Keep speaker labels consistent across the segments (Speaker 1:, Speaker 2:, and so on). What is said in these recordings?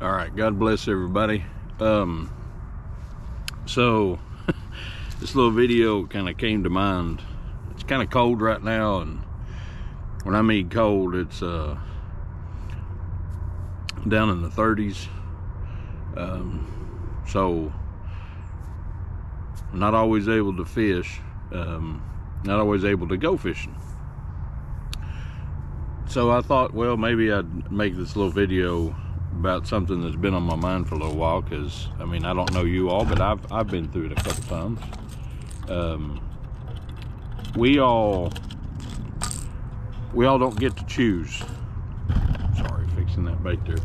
Speaker 1: All right, God bless everybody. So this little video kind of came to mind. It's kind of cold right now, and when I mean cold, it's down in the 30s. So I'm not always able to fish, not always able to go fishing. So I thought, well, maybe I'd make this little video about something that's been on my mind for a little while, because I mean, I don't know you all, but I've been through it a couple times. We all don't get to choose. Sorry, fixing that bait there.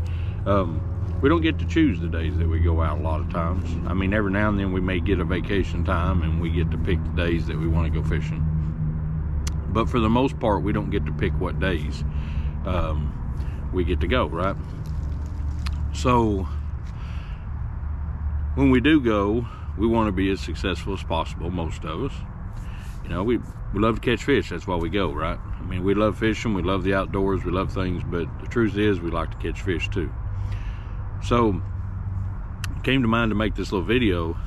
Speaker 1: We don't get to choose the days that we go out a lot of times. I mean, every now and then we may get a vacation time and we get to pick the days that we want to go fishing. But for the most part, we don't get to pick what days we get to go, right? So when we do go, we want to be as successful as possible, most of us. You know, we love to catch fish. That's why we go, right? I mean, we love fishing, we love the outdoors, we love things, but the truth is we like to catch fish too. So it came to mind to make this little video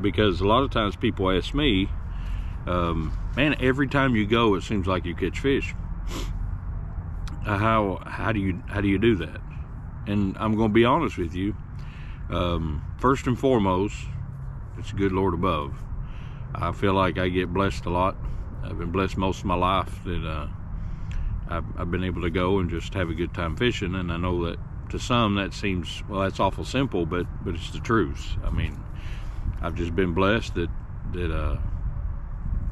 Speaker 1: because a lot of times people ask me, man, every time you go, it seems like you catch fish. How do you do that? And I'm going to be honest with you. First and foremost, it's the good Lord above. I feel like I get blessed a lot. I've been blessed most of my life that I've been able to go and just have a good time fishing. And I know that to some that seems, well, that's awful simple, but it's the truth. I mean, I've just been blessed that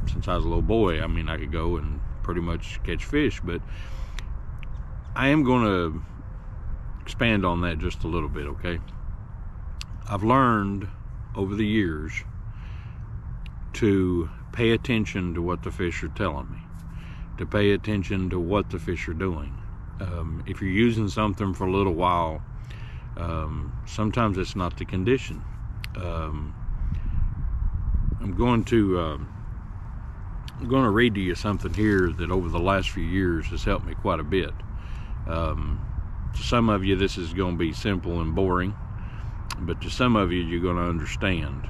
Speaker 1: since I was a little boy, I mean, I could go and pretty much catch fish. But I am going to expand on that just a little bit, okay? I've learned over the years to pay attention to what the fish are telling me, to pay attention to what the fish are doing. If you're using something for a little while, sometimes it's not the condition. I'm going to read to you something here that over the last few years has helped me quite a bit. To some of you, this is going to be simple and boring, but to some of you, you're going to understand,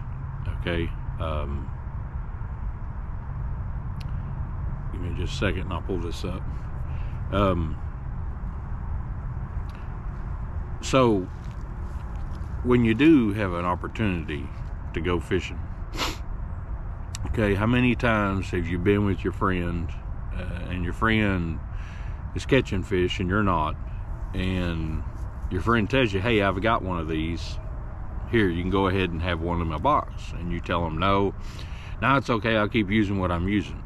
Speaker 1: okay? Give me just a second and I'll pull this up. So when you do have an opportunity to go fishing, okay, how many times have you been with your friend and your friend is catching fish and you're not, and your friend tells you, hey, I've got one of these here, you can go ahead and have one in my box, and you tell them no, it's okay, I'll keep using what I'm using,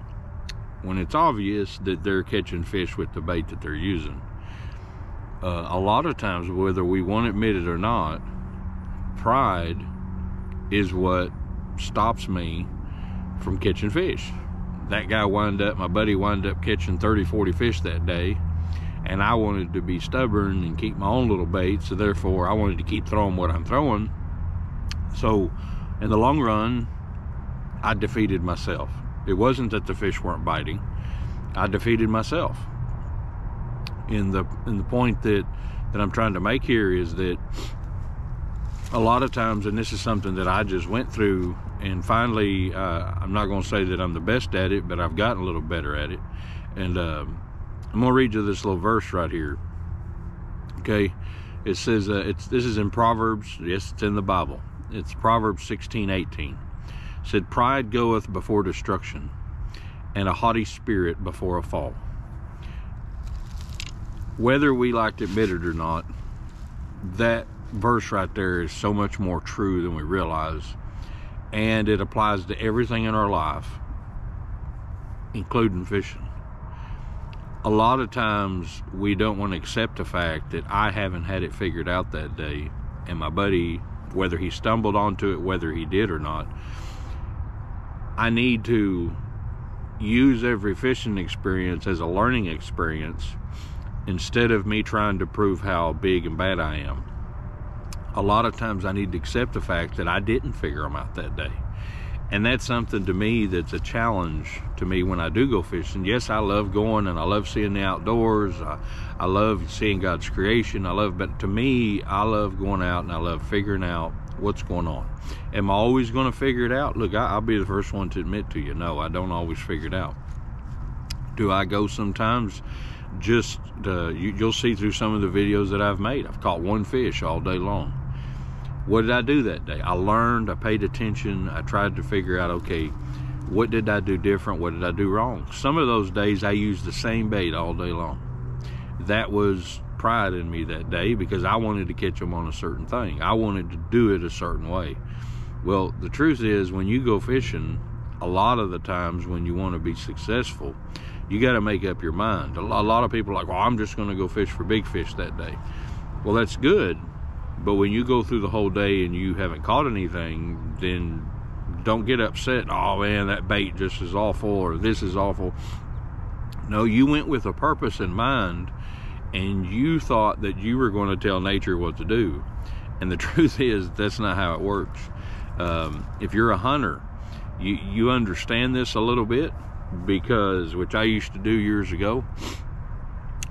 Speaker 1: when it's obvious that they're catching fish with the bait that they're using. A lot of times, whether we want to admit it or not, pride is what stops me from catching fish. That guy my buddy wound up catching 30-40 fish that day, and I wanted to be stubborn and keep my own little bait, so therefore I wanted to keep throwing what I'm throwing. So in the long run, I defeated myself. It wasn't that the fish weren't biting, I defeated myself. In the point that I'm trying to make here is that a lot of times, and this is something that I just went through, and finally, I'm not going to say that I'm the best at it, but I've gotten a little better at it. And I'm going to read you this little verse right here. Okay, it says, this is in Proverbs. Yes, it's in the Bible. It's Proverbs 16:18. It said, pride goeth before destruction, and a haughty spirit before a fall. Whether we like to admit it or not, that verse right there is so much more true than we realize, and it applies to everything in our life, including fishing. A lot of times we don't want to accept the fact that I haven't had it figured out that day, and my buddy, whether he stumbled onto it, whether he did or not, I need to use every fishing experience as a learning experience instead of me trying to prove how big and bad I am. A lot of times I need to accept the fact that I didn't figure them out that day, And that's something to me that's a challenge to me when I do go fishing. Yes, I love going and I love seeing the outdoors. I love seeing God's creation. But to me, I love going out and I love figuring out what's going on. Am I always going to figure it out? Look, I'll be the first one to admit to you, no, I don't always figure it out. Do I go sometimes? Just you'll see through some of the videos that I've made, I've caught one fish all day long. What did I do that day? I learned, I paid attention, I tried to figure out, okay, what did I do different? What did I do wrong? Some of those days I used the same bait all day long. That was pride in me that day, because I wanted to catch them on a certain thing. I wanted to do it a certain way. Well, the truth is, when you go fishing, a lot of the times when you want to be successful, you got to make up your mind. A lot of people are like, well, I'm just going to go fish for big fish that day. Well, that's good. But when you go through the whole day and you haven't caught anything, then don't get upset. Oh man, that bait just is awful, or this is awful. No, you went with a purpose in mind, and you thought that you were going to tell nature what to do. And the truth is, that's not how it works. If you're a hunter, you understand this a little bit, because, which I used to do years ago,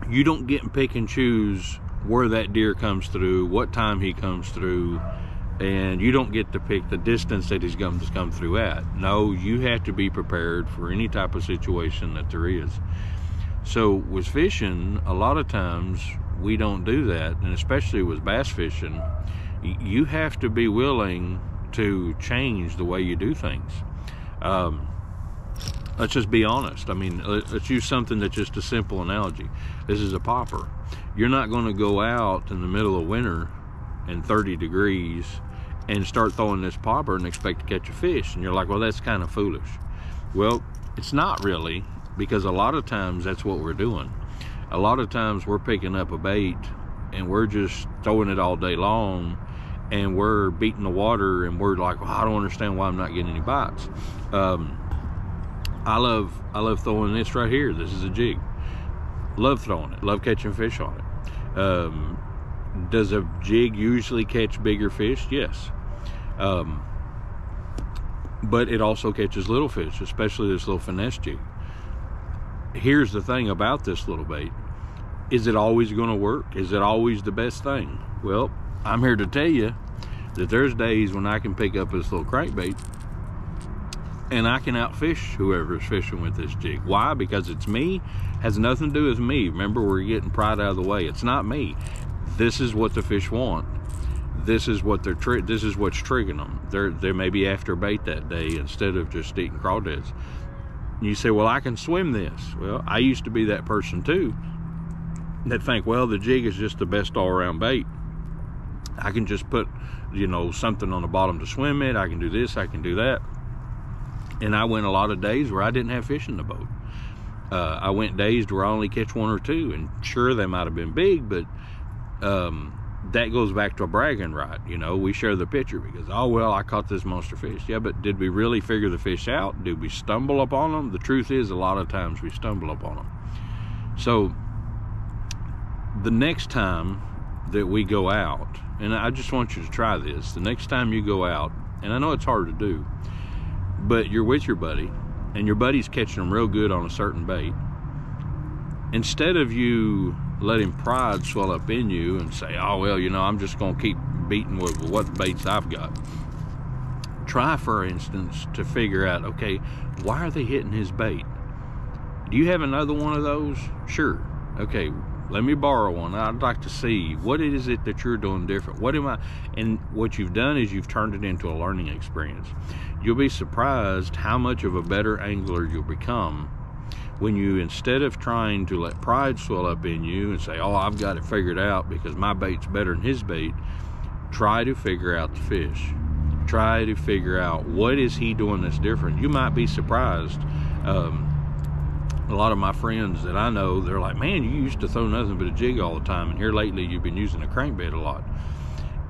Speaker 1: you don't get and pick and choose where that deer comes through, what time he comes through, and you don't get to pick the distance that he's going to come through at. No, you have to be prepared for any type of situation that there is. So with fishing, a lot of times we don't do that, and especially with bass fishing, you have to be willing to change the way you do things. Let's just be honest. I mean, let's use something that's just a simple analogy. This is a popper. You're not going to go out in the middle of winter in 30 degrees and start throwing this popper and expect to catch a fish. And you're like, well, that's kind of foolish. Well, it's not really, because a lot of times that's what we're doing. A lot of times we're picking up a bait and we're just throwing it all day long, and we're beating the water, and we're like, well, I don't understand why I'm not getting any bites. I love throwing this right here. This is a jig. Love throwing it. Love catching fish on it. Does a jig usually catch bigger fish? Yes. But it also catches little fish, especially this little finesse jig. Here's the thing about this little bait. Is it always going to work? Is it always the best thing? Well, I'm here to tell you that there's days when I can pick up this little crankbait and I can outfish whoever's fishing with this jig. Why? Because it's me. Has nothing to do with me. Remember, we're getting pride out of the way. It's not me. This is what the fish want. This is what this is what's triggering them. They may be after bait that day instead of just eating crawdads. You say, well, I can swim this. Well, I used to be that person too, that think, well, the jig is just the best all-around bait. I can just put, you know, something on the bottom to swim it. I can do this, I can do that. And I went a lot of days where I didn't have fish in the boat. I went days where I only catch one or two, and sure, they might have been big, but that goes back to a bragging right. You know, we share the picture because, oh, well, I caught this monster fish. Yeah, but did we really figure the fish out? Did we stumble upon them? The truth is, a lot of times we stumble upon them. So the next time that we go out, and I just want you to try this, the next time you go out, and I know it's hard to do, but you're with your buddy, and your buddy's catching them real good on a certain bait. Instead of you letting pride swell up in you and say, oh, well, you know, I'm just going to keep beating with what baits I've got. Try, for instance, to figure out, okay, why are they hitting his bait? Do you have another one of those? Sure. Okay, let me borrow one. I'd like to see, what is it that you're doing different? What am I? And what you've done is you've turned it into a learning experience. You'll be surprised how much of a better angler you'll become when you, instead of trying to let pride swell up in you and say, oh, I've got it figured out because my bait's better than his bait, try to figure out the fish. Try to figure out, what is he doing that's different? You might be surprised. A lot of my friends that I know, they're like, man, you used to throw nothing but a jig all the time, and here lately you've been using a crankbait a lot.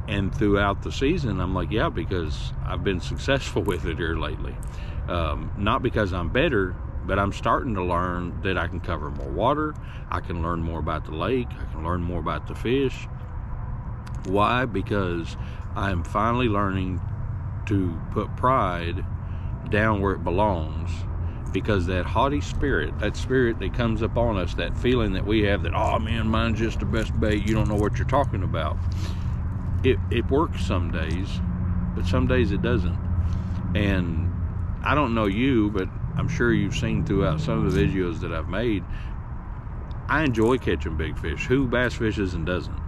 Speaker 1: And throughout the season, I'm like, yeah, because I've been successful with it here lately. Not because I'm better, but I'm starting to learn that I can cover more water. I can learn more about the lake. I can learn more about the fish. Why? Because I'm finally learning to put pride down where it belongs, because that haughty spirit, that spirit that comes up on us, that feeling that we have that, oh man, mine's just the best bait, you don't know what you're talking about. It works some days, but some days it doesn't. And I don't know you, but I'm sure you've seen throughout some of the videos that I've made, I enjoy catching big fish. Who bass fishes and doesn't?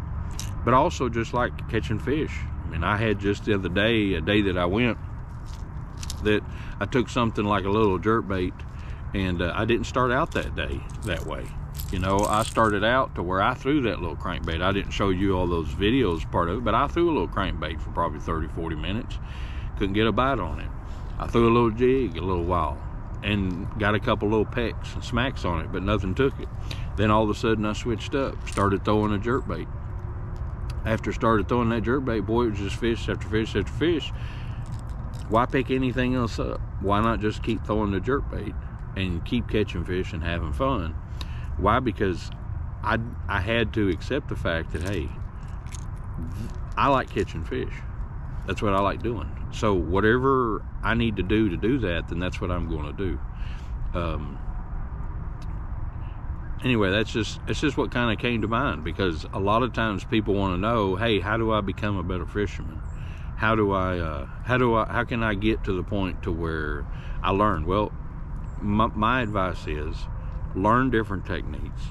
Speaker 1: But I also just like catching fish. I mean, I had just the other day, a day that I went, that I took something like a little jerkbait, and I didn't start out that day that way. You know, I started out to where I threw that little crankbait. I didn't show you all those videos part of it, but I threw a little crankbait for probably 30-40 minutes. Couldn't get a bite on it. I threw a little jig a little while and got a couple little pecks and smacks on it, but nothing took it. Then all of a sudden I switched up, started throwing a jerkbait. After started throwing that jerkbait, boy, it was just fish after fish after fish. Why pick anything else up? Why not just keep throwing the jerkbait and keep catching fish and having fun? Why? Because I had to accept the fact that, hey, I like catching fish. That's what I like doing. So whatever I need to do that, then that's what I'm going to do. Anyway, it's just what kind of came to mind, because a lot of times people want to know, hey, how do I become a better fisherman? How can I get to the point to where I learn? Well, my advice is learn different techniques.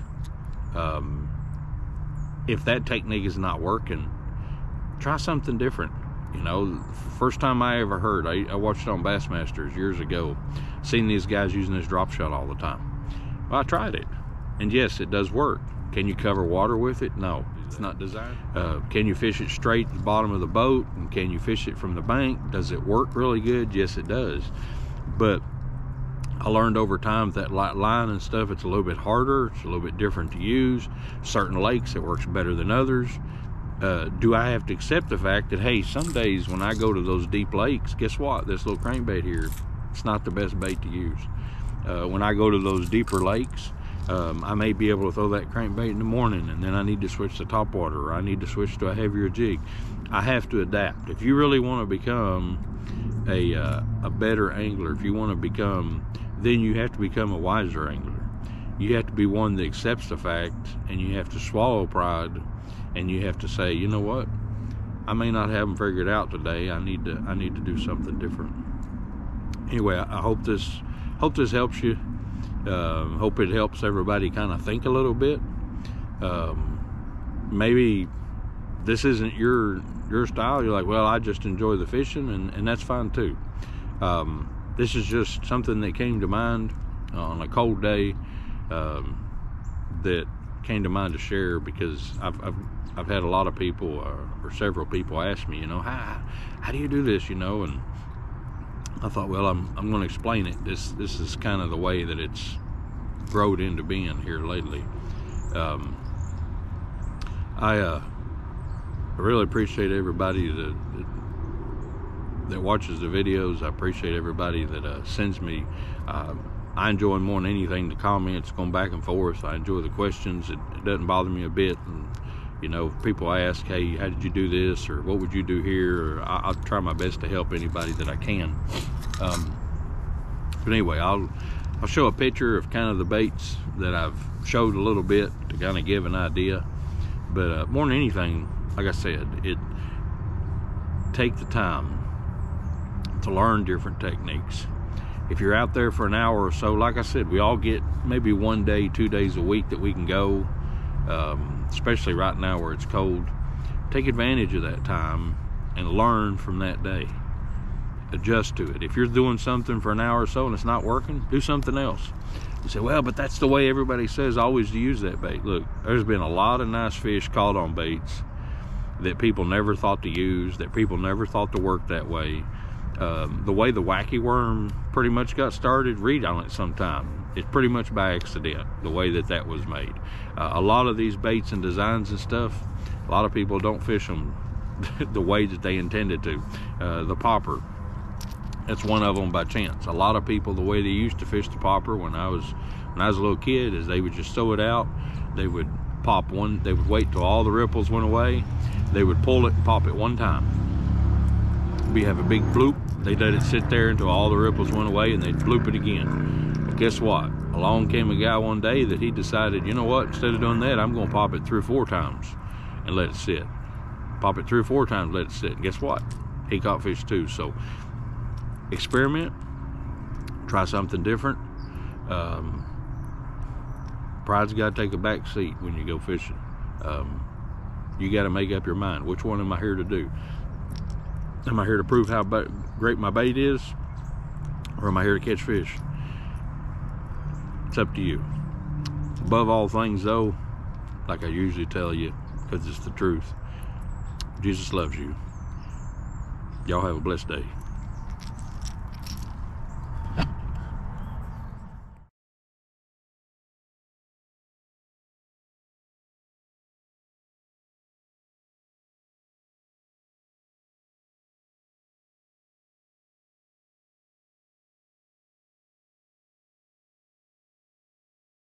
Speaker 1: If that technique is not working, try something different. You know, first time I ever heard, I watched it on Bassmasters years ago, seen these guys using this drop shot all the time. Well, I tried it, and yes, it does work. Can you cover water with it? No, it's not designed. Can you fish it straight to the bottom of the boat? And can you fish it from the bank? Does it work really good? Yes, it does. But I learned over time that light line and stuff, it's a little bit harder. It's a little bit different to use. Certain lakes, it works better than others. Do I have to accept the fact that, hey, some days when I go to those deep lakes, guess what? This little crankbait here, it's not the best bait to use. When I go to those deeper lakes, I may be able to throw that crankbait in the morning, and then I need to switch to topwater, or I need to switch to a heavier jig. I have to adapt. If you really want to become a better angler, if you want to become, then you have to become a wiser angler. You have to be one that accepts the fact, and you have to swallow pride, and you have to say, you know what? I may not have them figured out today. I need to do something different. Anyway, I hope this helps you. Hope it helps everybody kind of think a little bit. Maybe this isn't your style. You're like, well, I just enjoy the fishing, and that's fine too. This is just something that came to mind on a cold day, that came to mind to share, because I've had a lot of people or several people ask me, you know, how do you do this, you know? And I thought, well, I'm going to explain it. This is kind of the way that it's growed into being here lately. I really appreciate everybody that watches the videos. I appreciate everybody that sends me. I enjoy more than anything the comments going back and forth. I enjoy the questions. It doesn't bother me a bit. And you know, people ask, hey, how did you do this, or what would you do here? Or I'll try my best to help anybody that I can. But anyway, I'll show a picture of kind of the baits that I've showed a little bit to kind of give an idea. But more than anything, like I said, take the time to learn different techniques. If you're out there for an hour or so, like I said, we all get maybe 1 day, 2 days a week that we can go, especially right now where it's cold. Take advantage of that time and learn from that day. Adjust to it. If you're doing something for an hour or so and it's not working, do something else. You say, well, but that's the way everybody says always to use that bait. Look, there's been a lot of nice fish caught on baits that people never thought to use, that people never thought to work that way. The way the wacky worm pretty much got started, read on it sometime. It's pretty much by accident, the way that was made. A lot of these baits and designs and stuff, a lot of people don't fish them the way that they intended to. The popper, that's one of them by chance. A lot of people, the way they used to fish the popper when I was a little kid, is they would just throw it out. They would pop one, they would wait till all the ripples went away. They would pull it and pop it one time. We have a big bloop. They let it sit there until all the ripples went away, and they'd bloop it again. Well, guess what? Along came a guy one day that he decided, you know what? Instead of doing that, I'm going to pop it 3 or 4 times and let it sit. Pop it 3 or 4 times, let it sit. And guess what? He caught fish too. So experiment. Try something different. Pride's got to take a back seat when you go fishing. You got to make up your mind. Which one am I here to do? Am I here to prove how great my bait is, or am I here to catch fish? It's up to you. Above all things, though, like I usually tell you, because it's the truth, Jesus loves you. Y'all have a blessed day.